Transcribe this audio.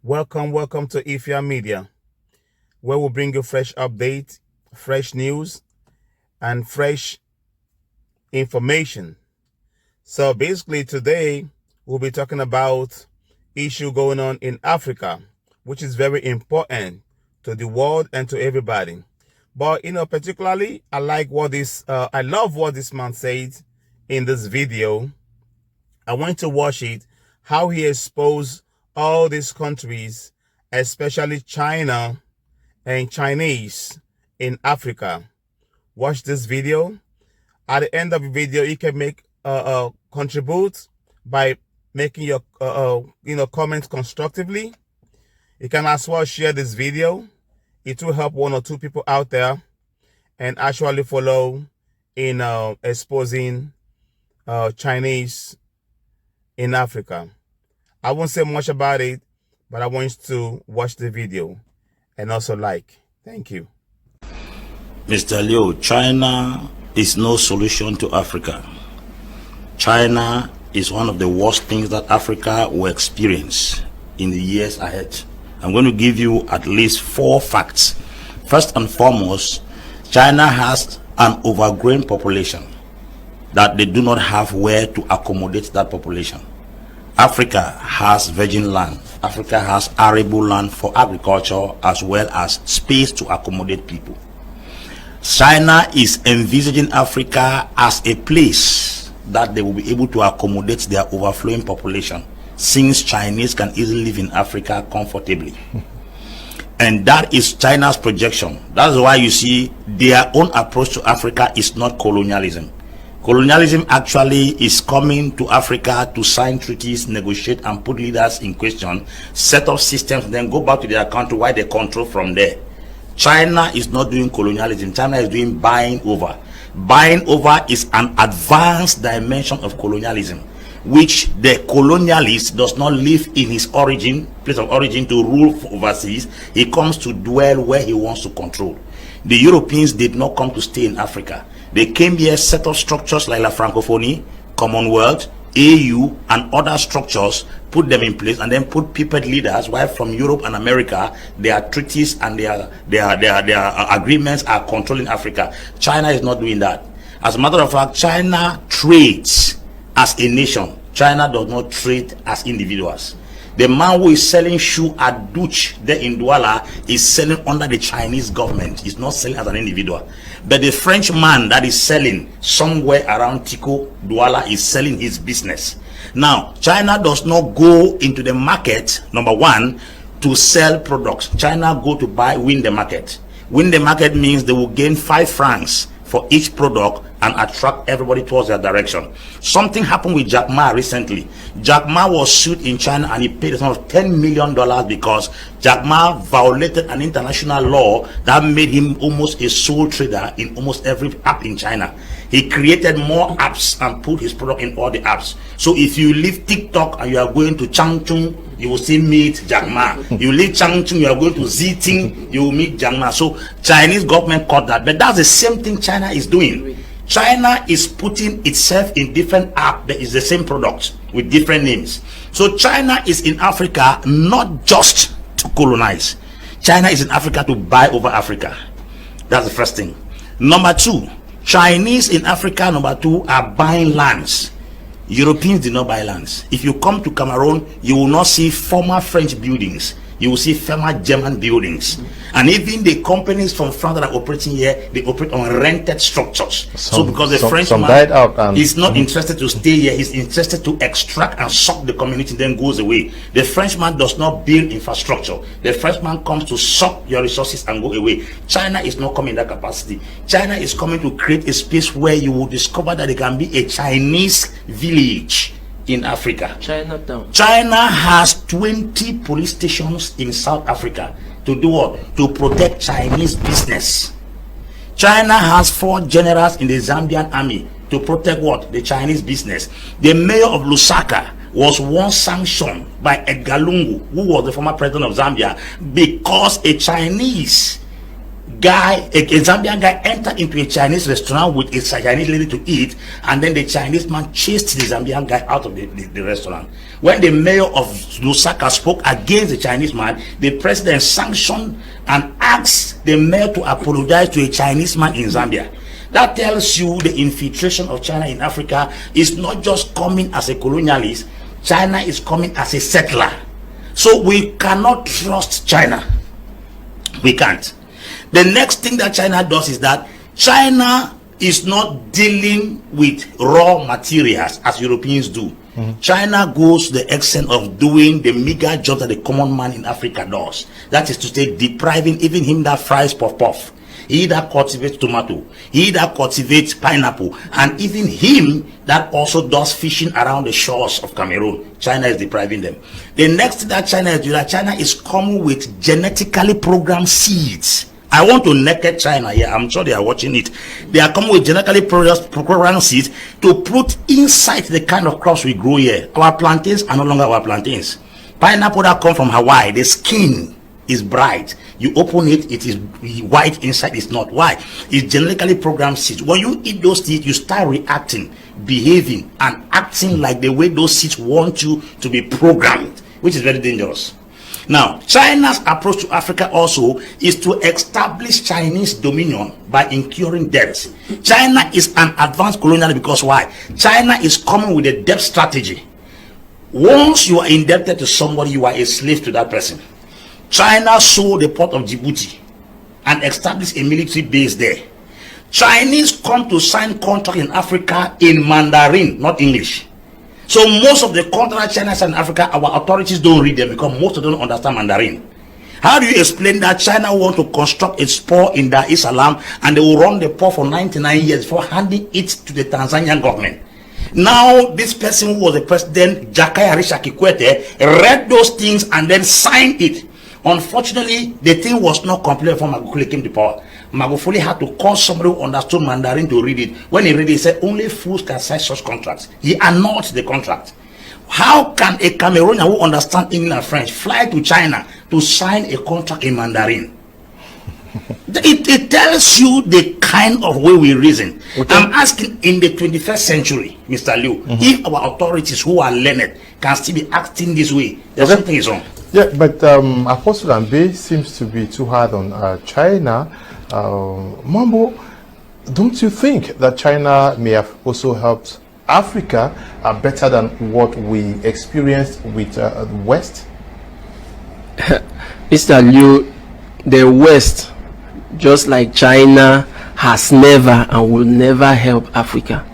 Welcome to Ifya Media, where we bring you fresh updates, fresh news, and fresh information. So basically today, we'll be talking about issue going on in Africa, which is very important to the world and to everybody. But, particularly, I love what this man said in this video. I want to watch it, how he exposed all these countries, especially China and Chinese in Africa. Watch this video. At the end of the video, you can make contribute by making your comments constructively. You can as well share this video. It will help one or two people out there and actually follow in exposing Chinese in Africa. I won't say much about it, but I want you to watch the video and also like. Thank you. Mr. Liu, China is no solution to Africa. China is one of the worst things that Africa will experience in the years ahead. I'm going to give you at least 4 facts. First and foremost, China has an overgrown population that they do not have where to accommodate that population. Africa has virgin land. Africa has arable land for agriculture as well as space to accommodate people. China is envisaging Africa as a place that they will be able to accommodate their overflowing population, since Chinese can easily live in Africa comfortably. And that is China's projection. That's why you see their own approach to Africa is not colonialism. Colonialism actually is coming to Africa to sign treaties, negotiate, and put leaders in question, set up systems, then go back to their country where they control from there. China is not doing colonialism. China is doing buying over. Buying over is an advanced dimension of colonialism, which the colonialist does not live in his place of origin to rule overseas. He comes to dwell where he wants to control. The Europeans did not come to stay in Africa. They came here, set up structures like La Francophonie, Commonwealth, AU, and other structures, put them in place, and then put puppet leaders, while from Europe and America, their treaties and their agreements are controlling Africa. China is not doing that. As a matter of fact, China trades as a nation. China does not trade as individuals. The man who is selling shoe at Dutch there in Douala is selling under the Chinese government. He's not selling as an individual. But the French man that is selling somewhere around Tico, Douala, is selling his business. Now, China does not go into the market, number one, to sell products. China go to win the market. Win the market means they will gain 5 francs for each product and attract everybody towards their direction. Something happened with Jack Ma recently. Jack Ma was sued in China and he paid a sum of $10 million because Jack Ma violated an international law that made him almost a sole trader in almost every app in China. He created more apps and put his product in all the apps. So if you leave TikTok and you are going to Changchun, you will still meet Jack Ma. You leave Changchun, you are going to Ziting, you will meet Jack Ma. So Chinese government caught that. But that's the same thing China is doing. China is putting itself in different apps that is the same product with different names. So China is in Africa not just to colonize. China is in Africa to buy over Africa. That's the first thing. Number 2, Chinese in Africa, number 2, are buying lands. Europeans did not buy lands. If you come to Cameroon, you will not see former French buildings. You will see former German buildings. And even the companies from France that are operating here, they operate on rented structures. So because the Frenchman is not interested to stay here, he's interested to extract and suck the community, then goes away. The Frenchman does not build infrastructure. The Frenchman comes to suck your resources and go away. China is not coming in that capacity. China is coming to create a space where you will discover that there can be a Chinese village in Africa. China has 20 police stations in South Africa to do what? To protect Chinese business. China has 4 generals in the Zambian army to protect what? The Chinese business. The mayor of Lusaka was once sanctioned by Edgar Lungu, who was the former president of Zambia, because a Chinese a Zambian guy entered into a Chinese restaurant with a Chinese lady to eat, and then the Chinese man chased the Zambian guy out of the restaurant. When the mayor of Lusaka spoke against the Chinese man, the president sanctioned and asked the mayor to apologize to a Chinese man in Zambia. That tells you the infiltration of China in Africa is not just coming as a colonialist. China is coming as a settler. So we cannot trust China. We can't. The next thing that China does is that China is not dealing with raw materials as Europeans do. China goes to the extent of doing the meager job that the common man in Africa does. That is to say, depriving even him that fries puff puff, he that cultivates tomato, he that cultivates pineapple, and even him that also does fishing around the shores of Cameroon. China is depriving them. The next thing that China is doing, that China is coming with genetically programmed seeds. I want to naked China here. I'm sure they are watching it. They are coming with genetically programmed seeds to put inside the kind of crops we grow here. Our plantains are no longer our plantains. Pineapple that come from Hawaii, the skin is bright. You open it, it is white inside. It's not white. It's genetically programmed seeds. When you eat those seeds, you start reacting, behaving, and acting like the way those seeds want you to be programmed, which is very dangerous. Now, China's approach to Africa also is to establish Chinese dominion by incurring debts. China is an advanced colonialist because why? China is coming with a debt strategy. Once you are indebted to somebody, you are a slave to that person. China sold the port of Djibouti and established a military base there. Chinese come to sign contract in Africa in Mandarin, not English. So most of the contract China signs in Africa, our authorities don't read them because most of them don't understand Mandarin. How do you explain that China want to construct a spur in Dar es Salaam and they will run the port for 99 years before handing it to the Tanzanian government? Now this person who was the president, Jakaya Risha Kikwete, read those things and then signed it. Unfortunately, the thing was not completed before Magufuli came to power. Magufuli had to call somebody who understood Mandarin to read it. When he read it, he said only fools can sign such contracts. He annulled the contract. How can a Cameroonian who understands English and French fly to China to sign a contract in Mandarin? It tells you the kind of way we reason. Okay. I'm asking, in the 21st century, Mr. Liu, if our authorities who are learned can still be acting this way, there's something is wrong. Yeah, but Apostle Ambe seems to be too hard on China. Mambo, don't you think that China may have also helped Africa better than what we experienced with the West? Mr. Liu, the West, just like China, has never and will never help Africa.